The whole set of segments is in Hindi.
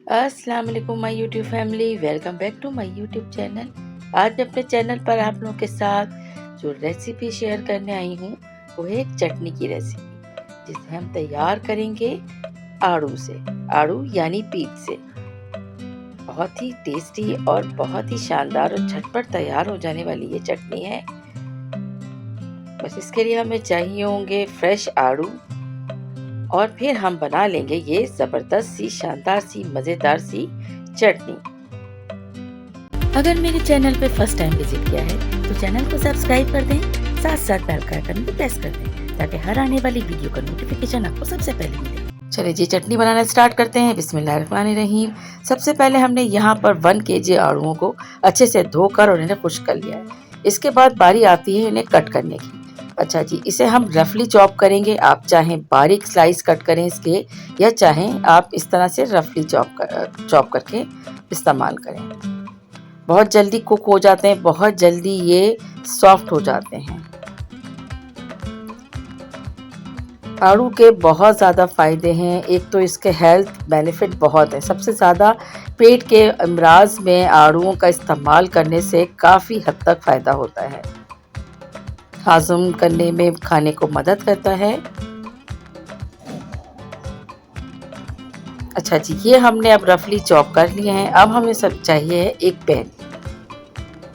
अस्सलाम वालेकुम my YouTube family, welcome back to my YouTube channel. आज मैं अपने चैनल पर आप लोगों के साथ जो रेसिपी शेयर करने आई हूँ वो है एक चटनी की रेसिपी, जिसे हम तैयार करेंगे आड़ू से। आड़ू यानी पीठ से। बहुत ही टेस्टी और बहुत ही शानदार और झटपट तैयार हो जाने वाली ये चटनी है। बस इसके लिए हमें चाहिए होंगे फ्रेश आड़ू, और फिर हम बना लेंगे ये ज़बरदस्त सी, शानदार सी, मज़ेदार सी चटनी। अगर मेरे चैनल पे फर्स्ट टाइम विजिट किया है तो चैनल को सब्सक्राइब कर दें, साथ साथ बेल का आइकन भी प्रेस कर दें ताकि हर आने वाली वीडियो का नोटिफिकेशन आपको सबसे पहले मिले। चलिए जी, चटनी बनाना स्टार्ट करते हैं। बिस्मिल्लाहिर्रहमानिर्रहीम। सबसे पहले हमने यहाँ पर 1 kg आड़ूओं को अच्छे से धोकर और इन्हें खुश्क कर लिया है। इसके बाद बारी आती है इन्हें कट करने की। अच्छा जी, इसे हम रफली चॉप करेंगे। आप चाहें बारीक स्लाइस कट करें इसके, या चाहें आप इस तरह से रफली चॉप करके इस्तेमाल करें। बहुत जल्दी कुक हो जाते हैं, बहुत जल्दी ये सॉफ्ट हो जाते हैं। आड़ू के बहुत ज़्यादा फ़ायदे हैं। एक तो इसके हेल्थ बेनिफिट बहुत है। सबसे ज़्यादा पेट के अमराज में आड़ूओं का इस्तेमाल करने से काफ़ी हद तक फ़ायदा होता है। हाज़म करने में खाने को मदद करता है। अच्छा जी, ये हमने अब रफली चॉप कर लिए हैं। अब हमें सब चाहिए है एक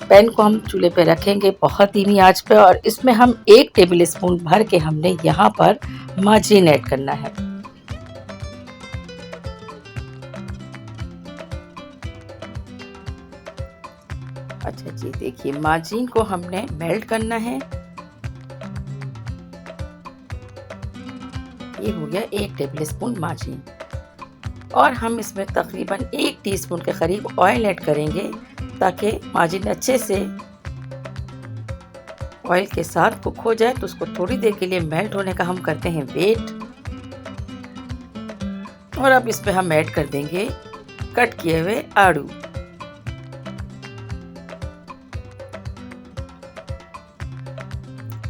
पैन को हम चूल्हे पे रखेंगे बहुत धीमी आंच पे, और इसमें हम 1 टेबल स्पून भर के हमने यहाँ पर मार्जरीन ऐड करना है। अच्छा जी, देखिए मार्जरीन को हमने मेल्ट करना है। ये हो गया 1 टेबल स्पून मार्जरीन, और हम इसमें तकरीबन 1 टीस्पून के करीब ऑयल ऐड करेंगे ताकि मार्जरीन अच्छे से ऑयल के साथ कुक हो जाए। तो उसको थोड़ी देर के लिए मेल्ट होने का हम करते हैं वेट। और अब इसमें हम ऐड कर देंगे कट किए हुए आड़ू।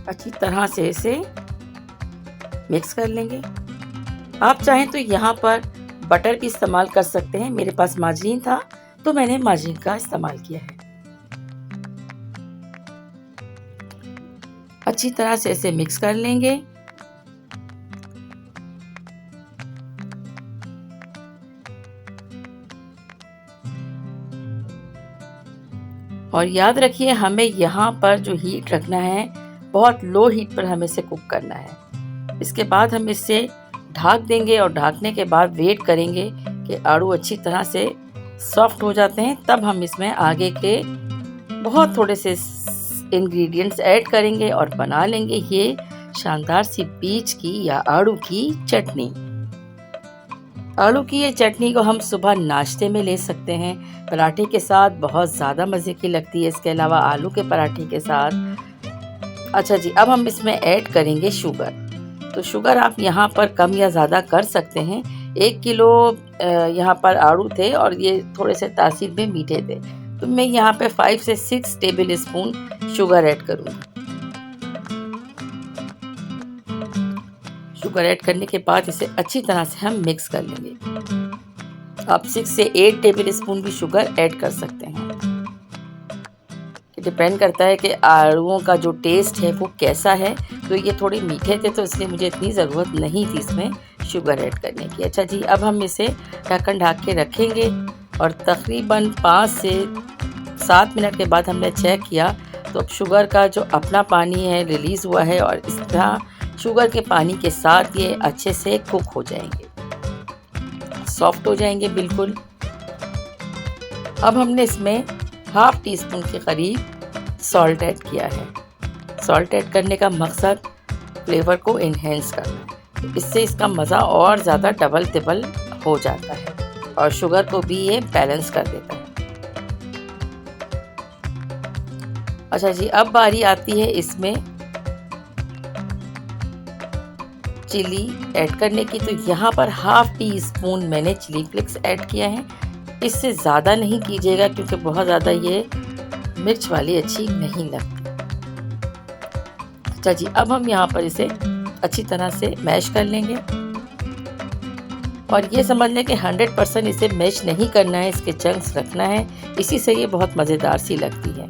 अच्छी तरह से इसे मिक्स कर लेंगे। आप चाहें तो यहाँ पर बटर भी इस्तेमाल कर सकते हैं। मेरे पास मार्जरीन था तो मैंने मार्जरीन का इस्तेमाल किया है। अच्छी तरह से इसे मिक्स कर लेंगे। और याद रखिए, हमें यहाँ पर जो हीट रखना है बहुत लो हीट पर हमें इसे कुक करना है। इसके बाद हम इसे ढक देंगे, और ढकने के बाद वेट करेंगे कि आड़ू अच्छी तरह से सॉफ्ट हो जाते हैं। तब हम इसमें आगे के बहुत थोड़े से इंग्रेडिएंट्स ऐड करेंगे और बना लेंगे ये शानदार सी पीच की या आड़ू की चटनी। आड़ू की ये चटनी को हम सुबह नाश्ते में ले सकते हैं, पराठे के साथ बहुत ज़्यादा मज़े की लगती है। इसके अलावा आलू के पराठे के साथ। अच्छा जी, अब हम इसमें ऐड करेंगे शुगर। तो शुगर आप यहाँ पर कम या ज़्यादा कर सकते हैं। 1 किलो यहाँ पर आड़ू थे और ये थोड़े से तासीर में मीठे थे, तो मैं यहाँ पे 5 से 6 टेबल स्पून शुगर ऐड करूँगी। शुगर ऐड करने के बाद इसे अच्छी तरह से हम मिक्स कर लेंगे। आप 6 से 8 टेबल स्पून भी शुगर ऐड कर सकते हैं। डिपेंड करता है कि आड़ूओं का जो टेस्ट है वो कैसा है। तो ये थोड़े मीठे थे तो इसलिए मुझे इतनी ज़रूरत नहीं थी इसमें शुगर ऐड करने की। अच्छा जी, अब हम इसे ढक्कन ढक के रखेंगे, और तकरीबन 5 से 7 मिनट के बाद हमने चेक किया तो अब शुगर का जो अपना पानी है रिलीज़ हुआ है, और इस तरह शुगर के पानी के साथ ये अच्छे से कुक हो जाएंगे, सॉफ्ट हो जाएंगे बिल्कुल। अब हमने इसमें ½ टीस्पून के करीब सॉल्ट ऐड किया है। सॉल्ट ऐड करने का मकसद फ्लेवर को इन्हेंस करना है, तो इससे इसका मज़ा और ज़्यादा डबल तिबल हो जाता है, और शुगर को भी ये बैलेंस कर देता है। अच्छा जी, अब बारी आती है इसमें चिली ऐड करने की। तो यहाँ पर ½ टीस्पून मैंने चिली फ्लेक्स ऐड किया है। इससे ज़्यादा नहीं कीजिएगा क्योंकि बहुत ज़्यादा ये मिर्च वाली अच्छी नहीं लगती। अच्छा जी, अब हम यहाँ पर इसे अच्छी तरह से मैश कर लेंगे, और ये समझ लें कि 100% इसे मैश नहीं करना है, इसके चंक्स रखना है, इसी से ये बहुत मज़ेदार सी लगती है।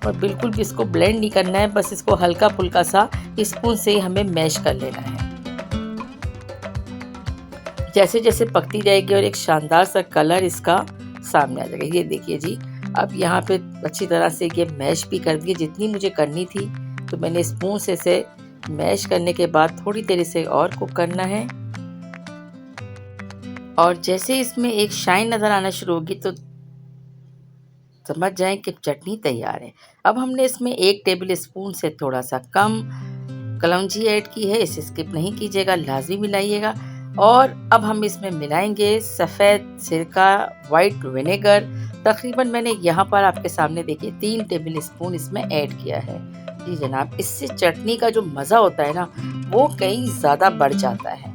और बिल्कुल भी इसको ब्लेंड नहीं करना है, बस इसको हल्का फुल्का सा स्पून से हमें मैश कर लेना है। जैसे जैसे पकती जाएगी और एक शानदार सा कलर इसका सामने आ जाएगा। ये देखिए जी, अब यहाँ पे अच्छी तरह से ये मैश भी कर दिए जितनी मुझे करनी थी। तो मैंने स्पून से इसे मैश करने के बाद थोड़ी देर इसे और कुक करना है। और जैसे इसमें एक शाइन नज़र आना शुरू होगी तो समझ जाएं कि चटनी तैयार है। अब हमने इसमें 1 टेबल स्पून से थोड़ा सा कम कलौंजी ऐड की है, इसे स्किप नहीं कीजिएगा, लाजमी मिलाइएगा। और अब हम इसमें मिलाएंगे सफ़ेद सिरका, वाइट विनेगर। तकरीबन मैंने यहाँ पर आपके सामने देखिए 3 टेबल स्पून इसमें ऐड किया है। जी जनाब, इससे चटनी का जो मज़ा होता है ना, वो कहीं ज़्यादा बढ़ जाता है।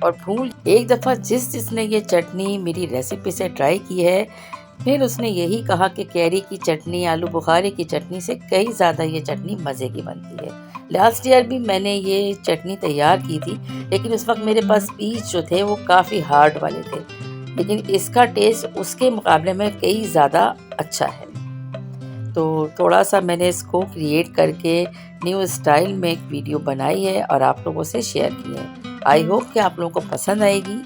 और भूल एक दफ़ा जिसने ये चटनी मेरी रेसिपी से ट्राई की है, फिर उसने यही कहा कि कैरी की चटनी, आलू बुखारे की चटनी से कई ज़्यादा ये चटनी मज़े की बनती है। लास्ट ईयर भी मैंने ये चटनी तैयार की थी, लेकिन उस वक्त मेरे पास पीस जो थे वो काफ़ी हार्ड वाले थे, लेकिन इसका टेस्ट उसके मुकाबले में कई ज़्यादा अच्छा है। तो थोड़ा सा मैंने इसको क्रिएट करके न्यू स्टाइल में एक वीडियो बनाई है और आप लोगों से शेयर की है। आई होप कि आप लोगों को पसंद आएगी।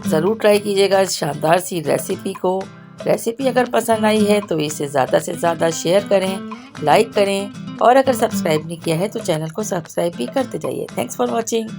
ज़रूर ट्राई कीजिएगा इस शानदार सी रेसिपी को। रेसिपी अगर पसंद आई है तो इसे ज़्यादा से ज़्यादा शेयर करें, लाइक करें और अगर सब्सक्राइब नहीं किया है तो चैनल को सब्सक्राइब भी करते जाइए। Thanks for watching.